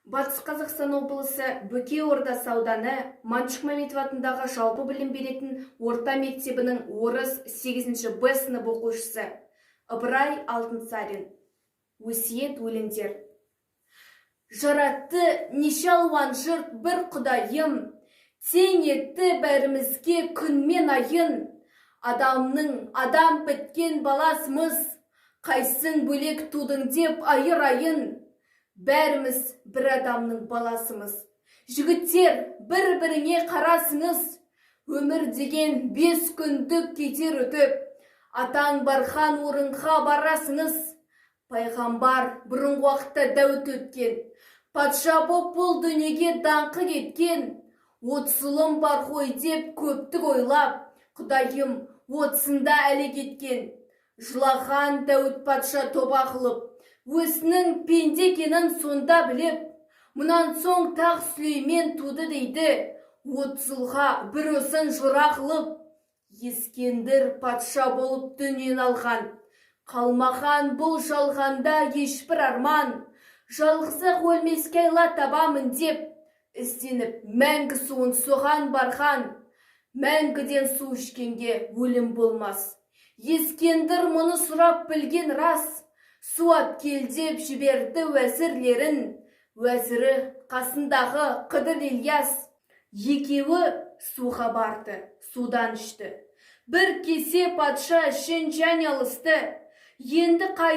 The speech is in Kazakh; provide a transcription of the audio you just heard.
Батыс Қазақстан облысы Бөкей Ордасы ауданы Маншық Мәметов атындағы жалпы білім беретін орта мектебінің орыс 8-ші Б сынып оқушысы Ыбырай Алтынсарин. Өсиет өлеңдер. Жаратты неше алуан жұрт бір құдайым, тең етті бәрімізге күн мен айын. Адамның адам біткен баласымыз, қайсын бөлек тудың деп айыр-айын. Бәріміз бір адамның баласымыз. Жігіттер, бір-біріңе қарасыңыз. Өмір деген 5 күндік кетер өтіп, атаң бархан орынға барасыңыз. Пайғамбар бұрынғы уақытта дәуіт өткен, патша боп бұл дүниеге даңқы кеткен. 30 ұлым бар ғой деп көптік ойлап, құдайым 30-сында әлі кеткен. Жылаған дәуіт патша тоба қылып, өзінің пенде екенін сонда біліп, мұнан соң тақ Сүлеймен туды дейді, 30 жылға бір ұзын жора қылып. Ескендір патша болып дүниен алған, қалмаған бұл жалғанда ешбір арман. Жалғызақ өлмеске айла табамын деп, ізденіп мәңгі суын соған барған. Мәңгіден су ішкенге өлім болмас. Ескендір мұны сұрап білген рас. Суат кел деп жіберді уәзірлерін, уәзірі қасындағы Қыдыр Ильяс. Екеуі суға барды, судан ішті. Бір кесе патша үшін және алысты. Енді